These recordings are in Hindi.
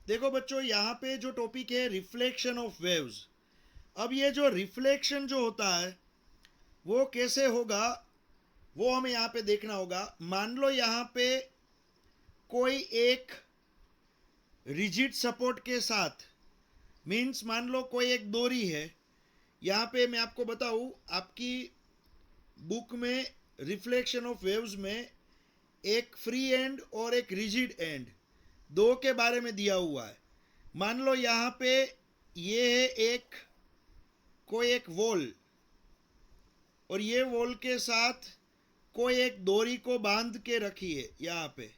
देखो बच्चों, यहाँ पे जो टॉपिक है रिफ्लेक्शन ऑफ वेव्स। अब ये जो रिफ्लेक्शन जो होता है वो कैसे होगा वो हमें यहाँ पे देखना होगा। मान लो यहाँ पे कोई एक रिजिड सपोर्ट के साथ, मीन्स मान लो कोई एक डोरी है। यहाँ पे मैं आपको बताऊँ, आपकी बुक में रिफ्लेक्शन ऑफ वेव्स में एक फ्री एंड और एक रिजिड एंड दो के बारे में दिया हुआ है। मान लो यहाँ पे ये है एक कोई एक वॉल, और ये वॉल के साथ कोई एक डोरी को बांध के रखी है। यहाँ पे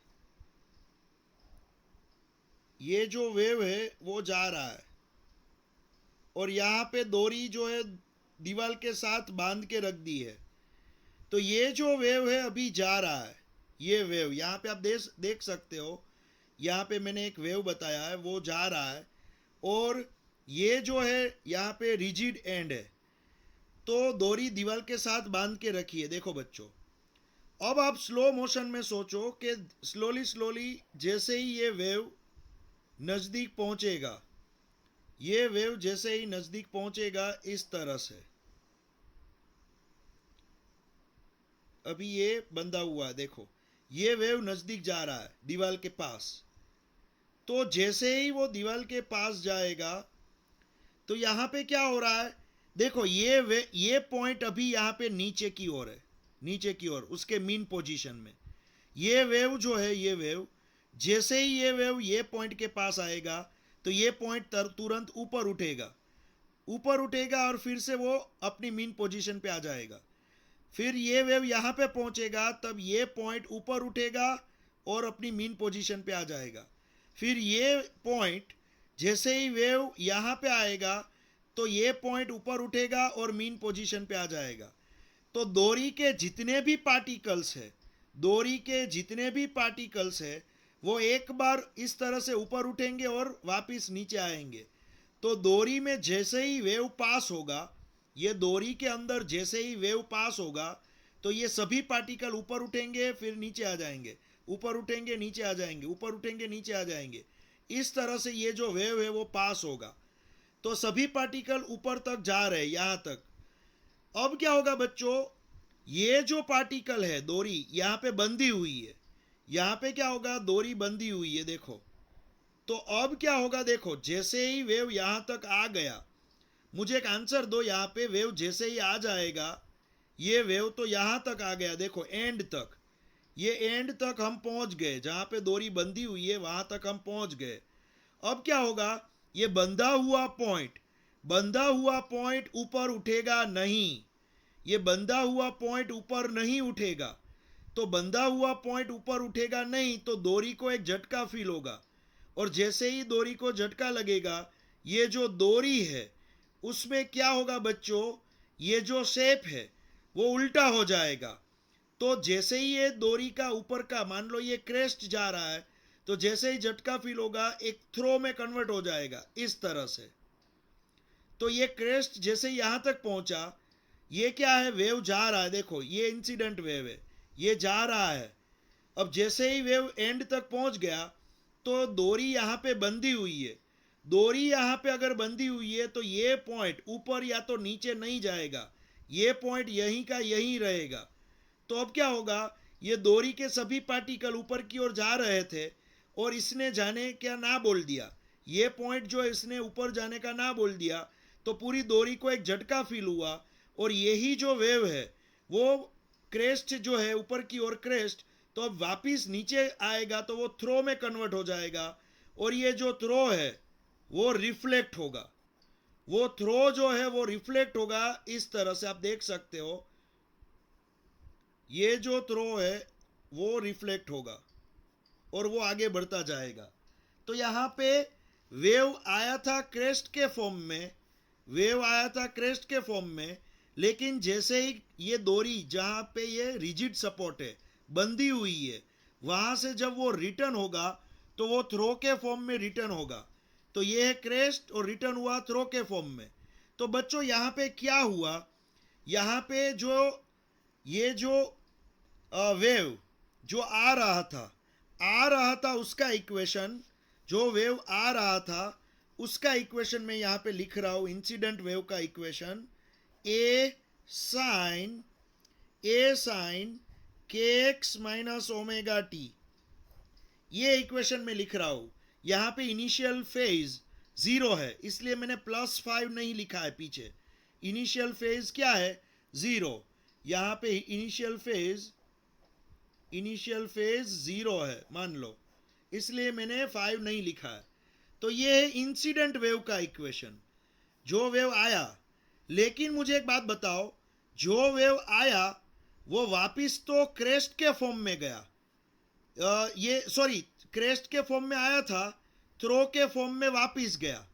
ये जो वेव है वो जा रहा है, और यहाँ पे डोरी जो है दीवार के साथ बांध के रख दी है। तो ये जो वेव है अभी जा रहा है, ये वेव यहाँ पे आप देख सकते हो। यहाँ पे मैंने एक वेव बताया है, वो जा रहा है, और ये जो है यहाँ पे रिजिड एंड है, तो डोरी दीवार के साथ बांध के रखी है। देखो बच्चों, अब आप स्लो मोशन में सोचो कि स्लोली स्लोली जैसे ही ये वेव नज़दीक पहुंचेगा, ये वेव जैसे ही नज़दीक पहुंचेगा इस तरह से, अभी ये बंधा हुआ है, देखो ये वेव नज़दीक जा रहा है दीवार के पास। तो जैसे ही वो दीवार के पास जाएगा तो यहाँ पे क्या हो रहा है, देखो ये पॉइंट अभी यहाँ पे नीचे की ओर है, नीचे की ओर उसके मीन पोजीशन में। ये वेव जो है, ये वेव जैसे ही ये वेव ये पॉइंट के पास आएगा तो ये पॉइंट तुरंत ऊपर उठेगा, ऊपर उठेगा और फिर से वो अपनी मीन पोजीशन पे आ जाएगा। फिर ये वेव यहाँ पे पहुँचेगा, तब ये पॉइंट ऊपर उठेगा और अपनी मीन पोजीशन पे आ जाएगा। फिर ये पॉइंट जैसे ही वेव यहाँ पे आएगा तो ये पॉइंट ऊपर उठेगा और मीन पोजीशन पे आ जाएगा। तो डोरी के जितने भी पार्टिकल्स है, डोरी के जितने भी पार्टिकल्स है, वो एक बार इस तरह से ऊपर उठेंगे और वापस नीचे आएंगे। तो डोरी में जैसे ही वेव पास होगा, ये डोरी के अंदर जैसे ही वेव पास होगा तो ये सभी पार्टिकल ऊपर उठेंगे फिर नीचे आ जाएंगे, ऊपर उठेंगे नीचे आ जाएंगे, ऊपर उठेंगे नीचे आ जाएंगे। इस तरह से ये जो वेव है वो पास होगा। तो सभी पार्टिकल ऊपर तक जा रहे हैं यहाँ तक। अब क्या होगा बच्चों, ये जो पार्टिकल है डोरी यहाँ पे बंधी हुई है, यहाँ पे क्या होगा, डोरी बंधी हुई है, देखो। तो अब क्या होगा, देखो जैसे ही वेव यहाँ तक आ गया, मुझे एक आंसर दो, यहाँ पे वेव जैसे ही आ जाएगा, ये वेव तो यहाँ तक आ गया, देखो एंड तक, ये एंड तक हम पहुँच गए, जहाँ पे डोरी बंधी हुई है वहाँ तक हम पहुँच गए। अब क्या होगा, ये बंधा हुआ पॉइंट ऊपर उठेगा नहीं, ये बंधा हुआ पॉइंट ऊपर नहीं उठेगा। तो बंधा हुआ पॉइंट ऊपर उठेगा नहीं तो डोरी को एक झटका फील होगा, और जैसे ही डोरी को झटका लगेगा, ये जो डोरी है उसमें क्या होगा बच्चों, ये जो शेप है वो उल्टा हो जाएगा। तो जैसे ही ये डोरी का ऊपर का, मान लो ये क्रेस्ट जा रहा है, तो जैसे ही झटका फील होगा एक थ्रो में कन्वर्ट हो जाएगा इस तरह से। तो ये क्रेस्ट जैसे यहाँ तक पहुंचा, ये क्या है, वेव जा रहा है, देखो ये इंसिडेंट वेव है, ये जा रहा है। अब जैसे ही वेव एंड तक पहुंच गया तो डोरी यहाँ पे बंधी हुई है, डोरी यहाँ पे अगर बंधी हुई है तो ये पॉइंट ऊपर या तो नीचे नहीं जाएगा, ये पॉइंट यहीं का यहीं रहेगा। तो अब क्या होगा, ये डोरी के सभी पार्टिकल ऊपर की ओर जा रहे थे और इसने जाने क्या ना बोल दिया, ये पॉइंट जो इसने ऊपर जाने का ना बोल दिया, तो पूरी डोरी को एक झटका फील हुआ, और यही जो वेव है वो क्रेस्ट जो है ऊपर की ओर क्रेस्ट, तो अब वापिस नीचे आएगा तो वो थ्रो में कन्वर्ट हो जाएगा, और ये जो थ्रो है वो रिफ्लेक्ट होगा, वो थ्रो जो है वो रिफ्लेक्ट होगा इस तरह से, आप देख सकते हो ये जो थ्रो है वो रिफ्लेक्ट होगा और वो आगे बढ़ता जाएगा। तो यहाँ पे वेव आया था क्रेस्ट के फॉर्म में, वेव आया था क्रेस्ट के फॉर्म में, लेकिन जैसे ही ये डोरी जहाँ पे ये रिजिड सपोर्ट है, बंधी हुई है, वहाँ से जब वो रिटर्न होगा तो वो थ्रो के फॉर्म में रिटर्न होगा। तो ये है क्रेस्ट और रिटर्न हुआ थ्रो के फॉर्म में। तो बच्चों यहाँ पे क्या हुआ, यहाँ पे जो ये जो वेव जो आ रहा था उसका इक्वेशन जो वेव आ रहा था उसका इक्वेशन मैं यहाँ पे लिख रहा हूँ, इंसिडेंट वेव का equation A sine k x minus omega T, ये इक्वेशन में लिख रहा हूं। यहां पे इनिशियल फेज 0 है, इसलिए मैंने +5 नहीं लिखा है पीछे। इनिशियल फेज क्या है? 0। यहां पे इनिशियल फेज 0 है मान लो, इसलिए मैंने 5 नहीं लिखा है। तो ये है इंसिडेंट वेव का इक्वेशन, जो वेव आया। लेकिन मुझे एक बात बताओ, जो वेव आया वो वापिस तो क्रेस्ट के फॉर्म में गया, क्रेस्ट के फॉर्म में आया था, थ्रो के फॉर्म में वापिस गया।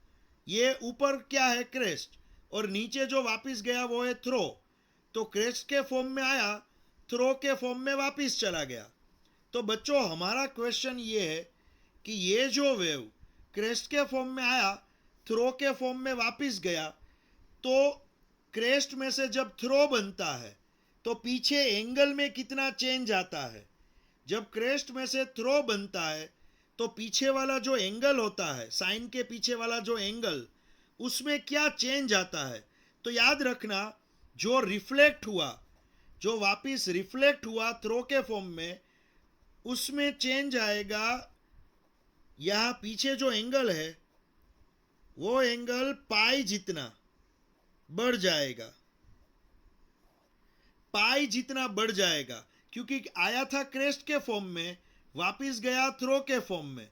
ये ऊपर क्या है? क्रेस्ट, और नीचे जो वापिस गया वो है थ्रो। तो क्रेस्ट के फॉर्म में आया, थ्रो के फॉर्म में वापिस चला गया। तो बच्चों हमारा क्वेश्चन ये है कि ये जो वेव क्रेस्ट के फॉर्म में आया, थ्रो के फॉर्म में वापिस गया, तो क्रेस्ट में से जब थ्रो बनता है तो पीछे एंगल में कितना चेंज आता है? जब क्रेस्ट में से थ्रो बनता है तो पीछे वाला जो एंगल होता है, साइन के पीछे वाला जो एंगल, उसमें क्या चेंज आता है? तो याद रखना, जो रिफ्लेक्ट हुआ, जो वापिस रिफ्लेक्ट हुआ थ्रो के फॉर्म में, उसमें चेंज आएगा। यहां पीछे जो एंगल है वो एंगल पाई जितना बढ़ जाएगा, पाई जितना बढ़ जाएगा, क्योंकि आया था क्रेस्ट के फॉर्म में, वापिस गया थ्रो के फॉर्म में।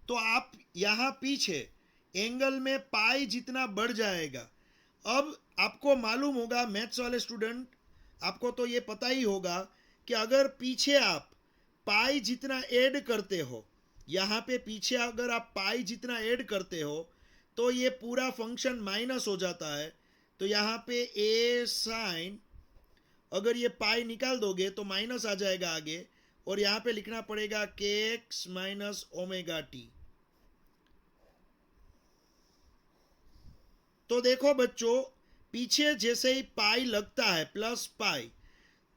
तो आप यहां पीछे एंगल में पाई जितना बढ़ जाएगा। अब आपको मालूम होगा, मैथ्स वाले स्टूडेंट, आपको तो ये पता ही होगा कि अगर पीछे आप पाई जितना ऐड करते हो, यहां पे पीछे अगर आप पाई जितना ऐड करते हो तो ये पूरा फंक्शन माइनस हो जाता है। तो यहां पे ए साइन, अगर ये पाई निकाल दोगे तो माइनस आ जाएगा आगे, और यहां पे लिखना पड़ेगा के एक्स माइनस ओमेगा टी। तो देखो बच्चों, पीछे जैसे ही पाई लगता है प्लस पाई,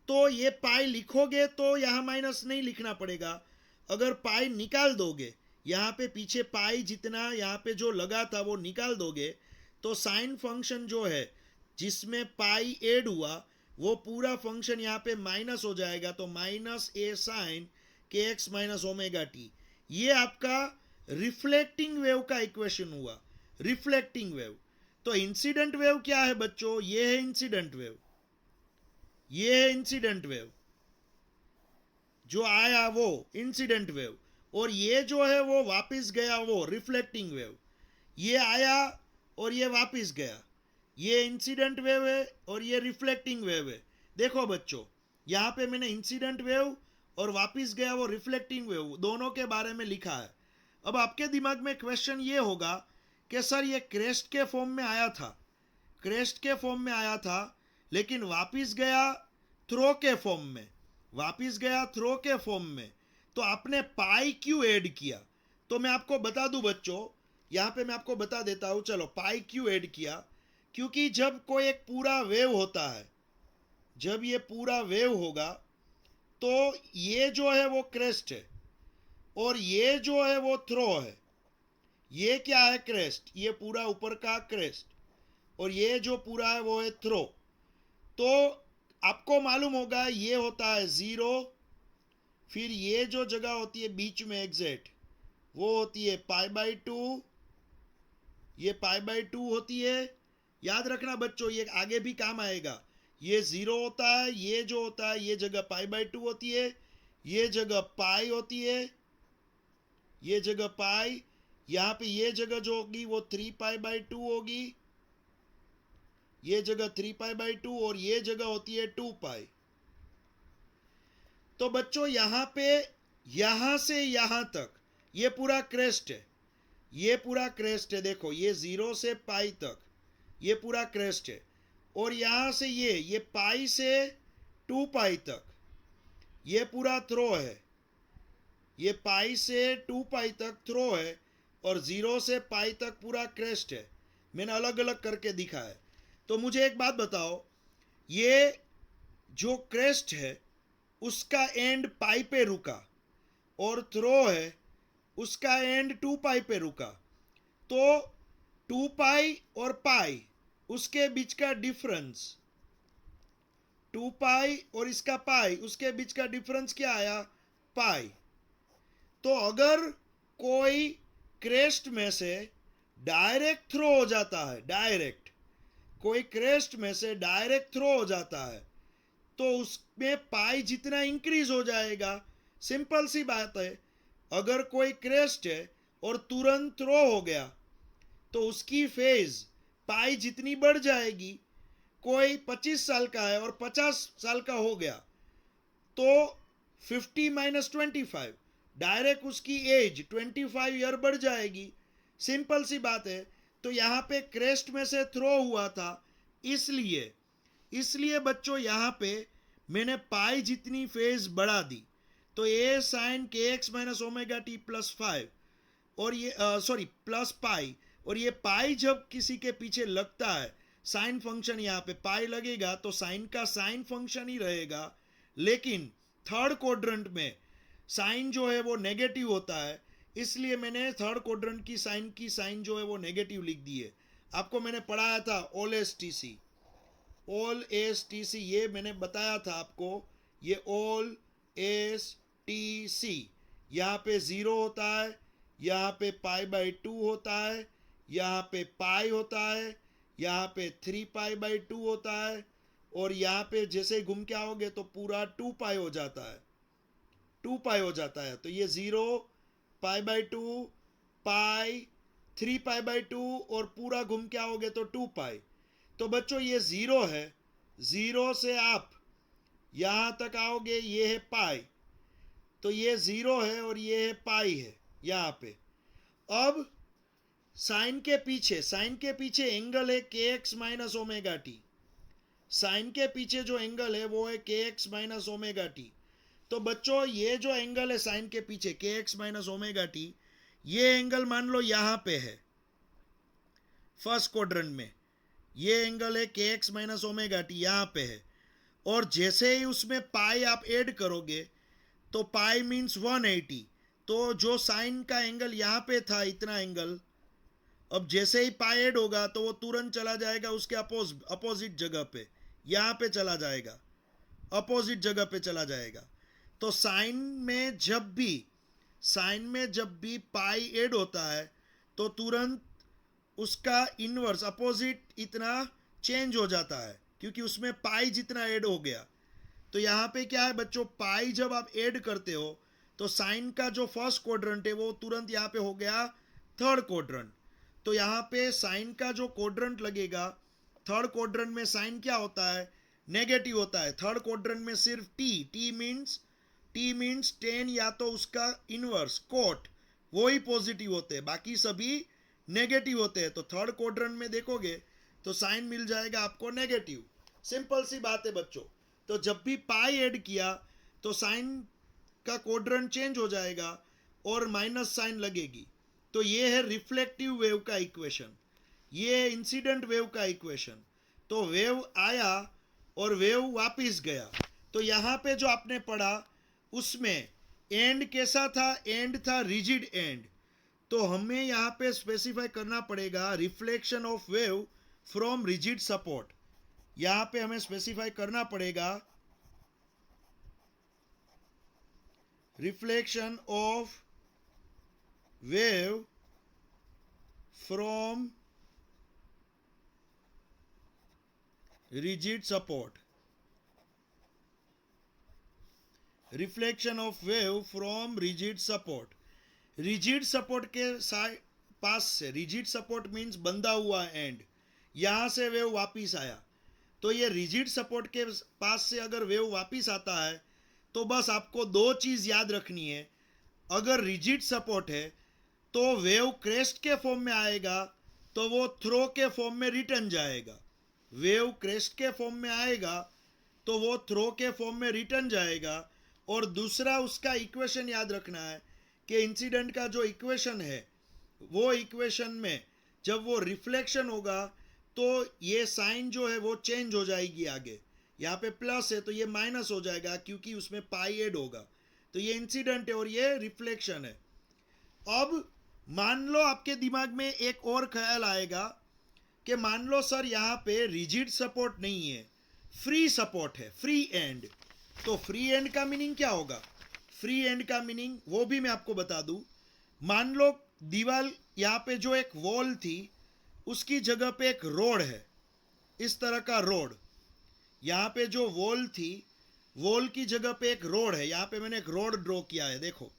तो ये पाई लिखोगे तो यहां माइनस नहीं लिखना पड़ेगा। अगर पाई निकाल दोगे, यहां पे पीछे पाई जितना यहां पे जो लगा था वो निकाल दोगे, तो साइन फंक्शन जो है जिसमें पाई ऐड हुआ, वो पूरा फंक्शन यहाँ पे माइनस हो जाएगा। तो माइनस ए sine k x minus omega T, ये आपका रिफ्लेक्टिंग वेव का इक्वेशन हुआ, रिफ्लेक्टिंग वेव। तो इंसिडेंट वेव क्या है बच्चों? ये है इंसिडेंट वेव, ये है इंसिडेंट वेव, जो आया वो इंसिडेंट वेव, और ये जो है वो वापिस गया वो रिफ्लेक्टिंग वेव। ये आया और ये वापिस गया, ये इंसिडेंट वेव है और ये रिफ्लेक्टिंग वेव है। देखो बच्चों, यहां पे मैंने इंसिडेंट वेव और वापिस गया वो रिफ्लेक्टिंग वेव दोनों के बारे में लिखा है। अब आपके दिमाग में क्वेश्चन ये होगा कि सर ये क्रेस्ट के फॉर्म में आया था, क्रेस्ट के फॉर्म में आया था, लेकिन वापिस गया थ्रो के फॉर्म में, वापिस गया थ्रो के फॉर्म में, तो आपने पाई क्यों ऐड किया? तो मैं आपको बता दूं बच्चों, यहां पे मैं आपको बता देता हूं। चलो, पाई क्यों ऐड किया? क्योंकि जब कोई एक पूरा वेव होता है, जब ये पूरा वेव होगा, तो ये जो है वो क्रेस्ट है और ये जो है वो थ्रो है। ये क्या है? क्रेस्ट, ये पूरा ऊपर का क्रेस्ट, और ये जो पूरा है वो है थ्रो। तो आपको मालूम होगा ये होता है 0, फिर ये जो जगह होती है बीच में एग्जैक्ट, वो होती है π/2, ये π/2 होती है। याद रखना बच्चों, ये आगे भी काम आएगा। ये 0 होता है, ये जो होता है ये जगह π/2 होती है, ये जगह पाई होती है, ये जगह पाई, यहां पे ये जगह जो होगी वो 3π/2 होगी, ये जगह 3π/2, और ये जगह होती है 2π। तो बच्चों यहां पे, यहां से यहां तक ये पूरा क्रेस्ट है, ये पूरा क्रेस्ट है। देखो, ये 0 से पाई तक ये पूरा क्रेस्ट है, और यहां से ये पाई से 2π तक ये पूरा थ्रो है, ये पाई से 2π तक थ्रो है, और 0 से पाई तक पूरा क्रेस्ट है। मैंने अलग अलग करके दिखा है। तो मुझे एक बात बताओ, ये जो क्रेस्ट है उसका एंड पाई पे रुका, और थ्रो है उसका एंड 2 पाई पे रुका, तो 2 पाई और पाई उसके बीच का डिफरेंस, 2 पाई और इसका पाई उसके बीच का डिफरेंस क्या आया, पाई। तो अगर कोई क्रेस्ट में से डायरेक्ट थ्रो हो जाता है, डायरेक्ट कोई क्रेस्ट में से डायरेक्ट थ्रो हो जाता है, तो उसमें पाई जितना इंक्रीज हो जाएगा। सिंपल सी बात है, अगर कोई क्रेस्ट है और तुरंत थ्रो हो गया तो उसकी फेज पाई जितनी बढ़ जाएगी। कोई 25 साल का है और 50 साल का हो गया तो 50 माइनस 25, डायरेक्ट उसकी एज 25 ईयर बढ़ जाएगी। सिंपल सी बात है। तो यहाँ पे क्रेस्ट में से थ्रो हुआ था, इसलिए बच्चों यहाँ पे मैंने पाई जितनी फेज बढ़ा दी। तो ए sine k x minus omega T plus 5 और ये प्लस पाई, और ये पाई जब किसी के पीछे लगता है, साइन फंक्शन यहाँ पे पाई लगेगा तो साइन का साइन फंक्शन ही रहेगा। लेकिन थर्ड क्वाड्रेंट में साइन जो है वो नेगेटिव होता है, इसलिए मैंने थर्ड क्वाड्रेंट की साइन जो है वो नेगेटिव लिख दी है। आपको मैंने पढ़ाया था ऑल एस टी सी, ये मैंने बताया था आपको, ये ऑल एस टी सी। यहाँ पे 0 होता है, यहाँ पे पाई बाई 2 होता है, यहाँ पे पाई होता है, यहाँ पे 3 पाई बाई 2 होता है, और यहाँ पे जैसे घूम के आओगे तो पूरा 2 पाई हो जाता है, 2 पाई हो जाता है। तो ये 0 pi by 2 pi 3 pi by 2 और पूरा घूम के आओगे तो 2 पाई। तो बच्चों ये 0 है, 0 से आप यहाँ तक आओगे ये है पाई, तो ये 0 है और ये है पाई है यहाँ पे। अब साइन के पीछे एंगल है के x minus omega t, sine के पीछे जो एंगल है वो है के एक्स माइनस ओमेगा टी। तो बच्चों ये जो एंगल है साइन के पीछे के एक्स माइनस ओमेगा टी, ये एंगल मान लो यहाँ पे है फर्स्ट क्वाड्रेंट में, ये एंगल है के एक्स माइनस ओमेगा टी यहाँ पे है। और जैसे ही उसमें पाई आप ऐड करोगे तो पाई मीन्स 180, तो जो साइन का एंगल यहाँ पे था इतना एंगल, अब जैसे ही पाई ऐड होगा तो वो तुरंत चला जाएगा उसके अपोजिट जगह पे, यहाँ पे चला जाएगा, अपोजिट जगह पे चला जाएगा। तो साइन में जब भी पाई ऐड होता है तो तुरंत उसका इनवर्स अपोजिट इतना चेंज हो जाता है, क्योंकि उसमें पाई जितना ऐड हो गया। तो यहाँ पे क्या है बच्चों, पाई जब आप ऐड करते हो तो साइन का जो फर्स्ट क्वाड्रेंट है वो तुरंत यहाँ पे हो गया थर्ड क्वाड्रेंट। तो यहाँ पे साइन का जो क्वाड्रेंट लगेगा, थर्ड क्वाड्रेंट में साइन क्या होता है, नेगेटिव होता है। थर्ड क्वाड्रेंट में सिर्फ टी मीन्स 10 या तो उसका इनवर्स कोट, वो ही पॉजिटिव होते हैं, बाकी सभी नेगेटिव होते हैं। तो थर्ड क्वाड्रेंट में देखोगे तो साइन मिल जाएगा आपको नेगेटिव। सिंपल सी बात है बच्चों। तो जब भी पाई ऐड किया तो साइन का क्वाड्रेंट चेंज हो जाएगा और माइनस साइन लगेगी। तो ये है रिफ्लेक्टिव वेव का इक्वेशन, ये है इंसिडेंट वेव का इक्वेशन। तो वेव आया और वेव वापिस गया। तो यहाँ पे जो आपने पढ़ा उसमें एंड कैसा था, एंड था रिजिड एंड। तो हमें यहाँ पे स्पेसिफाई करना पड़ेगा reflection of wave from rigid support. यहाँ पे हमें स्पेसिफाई करना पड़ेगा reflection of wave from rigid support, reflection of wave from rigid support. Rigid support के पास से, रिजिड सपोर्ट मीन्स बंधा हुआ एंड, यहां से वेव वापिस आया। तो ये रिजिड सपोर्ट के पास से अगर वेव वापिस आता है तो बस आपको दो चीज याद रखनी है। अगर रिजिड सपोर्ट है तो वेव क्रेस्ट के फॉर्म में आएगा तो वो थ्रो के फॉर्म में रिटर्न जाएगा। वेव क्रेस्ट के फॉर्म में आएगा तो वो थ्रो के फॉर्म में रिटर्न जाएगा। और दूसरा उसका इक्वेशन याद रखना है कि इंसिडेंट का जो इक्वेशन है वो इक्वेशन में जब वो रिफ्लेक्शन होगा तो ये साइन जो है वो चेंज हो जाएगी आगे। यहाँ पे प्लस है तो ये माइनस हो जाएगा क्योंकि उसमें पाई ऐड होगा। तो ये इंसिडेंट है और ये रिफ्लेक्शन है। अब मान लो आपके दिमाग में एक और ख्याल आएगा कि मान लो सर यहाँ पे रिजिड सपोर्ट नहीं है, फ्री सपोर्ट है, फ्री एंड। तो फ्री एंड का मीनिंग क्या होगा? फ्री एंड का मीनिंग वो भी मैं आपको बता दूं। मान लो दीवार, यहाँ पे जो एक वॉल थी उसकी जगह पे एक रोड है, इस तरह का रोड। यहाँ पे जो वॉल थी, वॉल की जगह पे एक रोड है। यहाँ पे मैंने एक रोड ड्रॉ किया है, देखो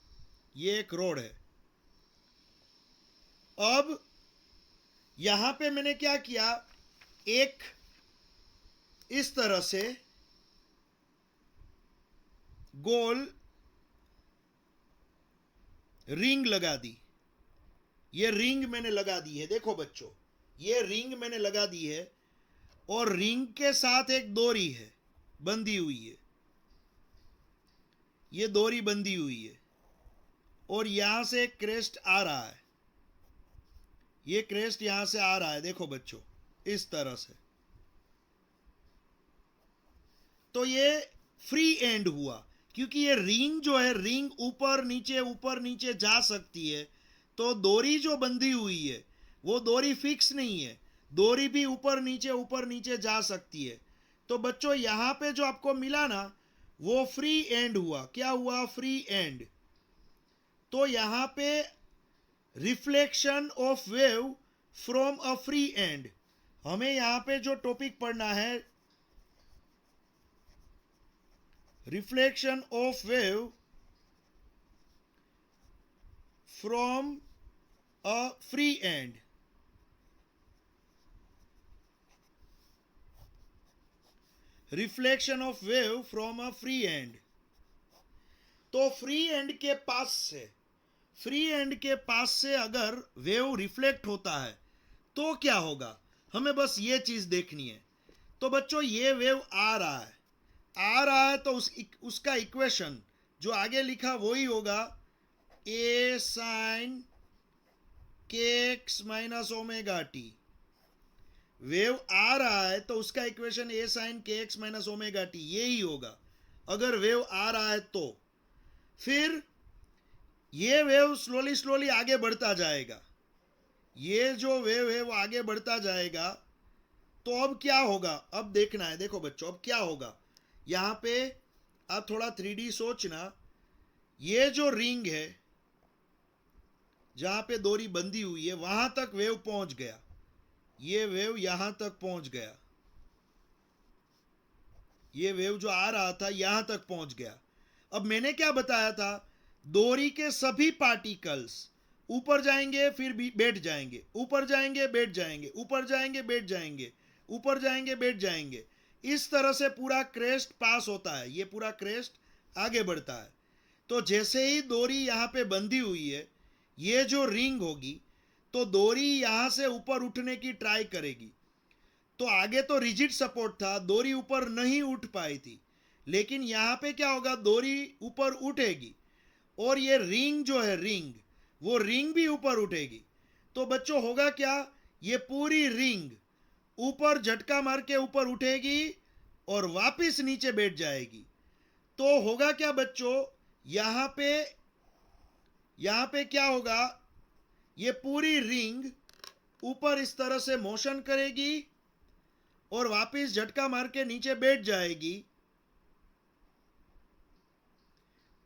ये एक रोड है। अब यहां पे मैंने क्या किया, एक इस तरह से गोल रिंग लगा दी। ये रिंग मैंने लगा दी है, देखो बच्चों ये रिंग मैंने लगा दी है, और रिंग के साथ एक डोरी है, बंधी हुई है, ये डोरी बंधी हुई है, और यहां से एक क्रेस्ट आ रहा है, ये क्रेस्ट यहां से आ रहा है, देखो बच्चों इस तरह से। तो ये फ्री एंड हुआ, क्योंकि ये रिंग जो है, रिंग ऊपर नीचे जा सकती है। तो डोरी जो बंधी हुई है वो डोरी फिक्स नहीं है, डोरी भी ऊपर नीचे जा सकती है। तो बच्चों यहां पे जो आपको मिला ना, वो फ्री एंड हुआ। क्या हुआ? Free and. तो यहां पे reflection of wave from a free and, हमें यहां पे जो टॉपिक पढ़ना है, reflection of wave from a free and. Reflection of wave from a free and. तो फ्री एंड के पास से, फ्री एंड के पास से अगर वेव रिफ्लेक्ट होता है तो क्या होगा, हमें बस ये चीज देखनी है। तो बच्चों ये वेव आ रहा है, तो उसका इक्वेशन जो आगे लिखा वही होगा, A sine k x minus omega t. Wave आ रहा है तो उसका equation A sine k x minus omega t, यही होगा अगर वेव आ रहा है तो। फिर ये वेव स्लोली आगे बढ़ता जाएगा, ये जो वेव है वो आगे बढ़ता जाएगा। तो अब क्या होगा, अब देखना है, देखो बच्चों अब क्या होगा। यहां पे आप थोड़ा 3D सोचना, ये जो रिंग है जहां पे डोरी बंधी हुई है वहां तक वेव पहुंच गया, ये वेव यहां तक पहुंच गया, ये वेव जो आ रहा था यहां तक पहुंच गया। अब मैंने क्या बताया था, डोरी के सभी पार्टिकल्स ऊपर जाएंगे फिर भी बैठ जाएंगे, ऊपर जाएंगे बैठ जाएंगे, ऊपर जाएंगे बैठ जाएंगे, ऊपर जाएंगे बैठ जाएंगे। इस तरह से पूरा क्रेस्ट पास होता है, ये पूरा क्रेस्ट आगे बढ़ता है। तो जैसे ही डोरी यहां पे बंधी हुई है, ये जो रिंग होगी, तो डोरी यहां से ऊपर उठने की ट्राई करेगी। तो आगे तो रिजिड सपोर्ट था, डोरी ऊपर नहीं उठ पाई थी, लेकिन यहां पे क्या होगा, डोरी ऊपर उठेगी, और ये रिंग जो है, रिंग, वो रिंग भी ऊपर उठेगी। तो बच्चों होगा क्या, ये पूरी रिंग ऊपर झटका मार के ऊपर उठेगी और वापस नीचे बैठ जाएगी। तो होगा क्या बच्चों, यहां पे क्या होगा, ये पूरी रिंग ऊपर इस तरह से मोशन करेगी और वापस झटका मार के नीचे बैठ जाएगी।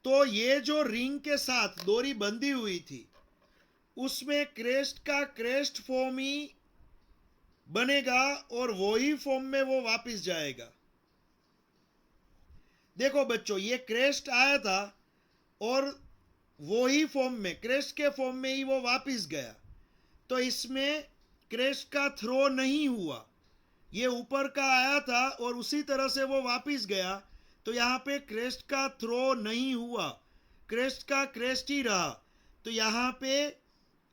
तो ये जो रिंग के साथ डोरी बंधी हुई थी उसमें क्रेस्ट का क्रेस्ट फॉर्म ही बनेगा और वही फॉर्म में वो वापस जाएगा। देखो बच्चों ये क्रेस्ट आया था और वही फॉर्म में, क्रेस्ट के फॉर्म में ही वो वापस गया। तो इसमें क्रेस्ट का थ्रो नहीं हुआ, ये ऊपर का आया था और उसी तरह से वो वापस गया। तो यहां पे क्रेस्ट का थ्रो नहीं हुआ, क्रेस्ट का क्रेस्ट ही रहा। तो यहां पे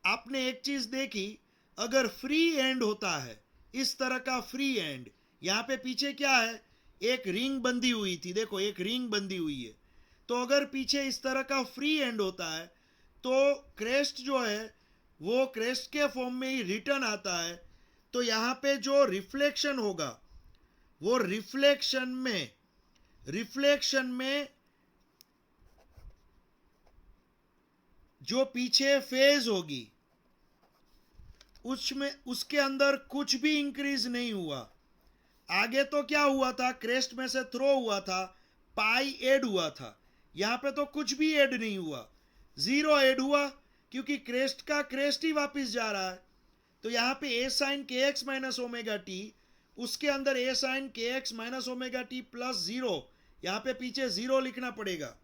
आपने एक चीज देखी, अगर फ्री एंड होता है, इस तरह का फ्री एंड, यहां पे पीछे क्या है, एक रिंग बंधी हुई थी, देखो एक रिंग बंधी हुई है। तो अगर पीछे इस तरह का फ्री एंड होता है तो क्रेस्ट जो है वो क्रेस्ट के फॉर्म में ही रिटर्न आता है। तो यहां पे जो रिफ्लेक्शन होगा वो रिफ्लेक्शन में जो पीछे फेज होगी उसमें उसके अंदर कुछ भी इंक्रीज नहीं हुआ। आगे तो क्या हुआ था, क्रेस्ट में से थ्रो हुआ था, पाई ऐड हुआ था। यहां पे तो कुछ भी ऐड नहीं हुआ, जीरो ऐड हुआ, क्योंकि क्रेस्ट का क्रेस्ट ही वापस जा रहा है। तो यहां पे ए sine k x minus omega T, उसके अंदर ए sine k x minus omega T plus zero, यहां पे पीछे जीरो लिखना पड़ेगा।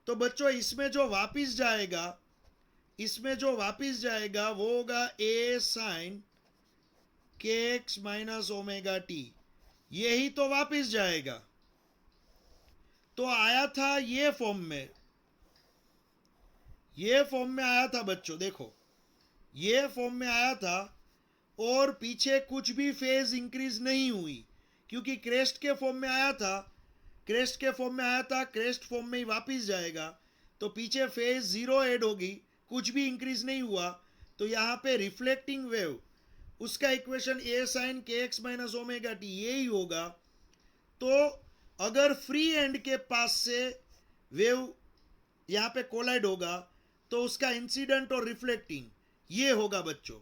तो बच्चों इसमें जो वापस जाएगा, इसमें जो वापस जाएगा वो होगा A sine k x minus omega t, यही तो वापस जाएगा। तो आया था ये फॉर्म में, ये फॉर्म में आया था बच्चों, देखो ये फॉर्म में आया था, और पीछे कुछ भी फेज इंक्रीज नहीं हुई, क्योंकि क्रेस्ट के फॉर्म में आया था, क्रेस्ट के फॉर्म में आया था, क्रेस्ट फॉर्म में ही वापस जाएगा। तो पीछे फेज जीरो ऐड होगी, कुछ भी इंक्रीज नहीं हुआ। तो यहाँ पे रिफ्लेक्टिंग वेव, उसका equation A sine k x minus omega t यही होगा। तो अगर फ्री एंड के पास से वेव यहाँ पे कोलाइड होगा तो उसका इंसिडेंट और रिफ्लेक्टिंग ये होगा बच्चों।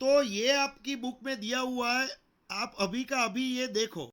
तो ये आपकी बुक में दिया हुआ है, आप अभी का अभी ये देखो।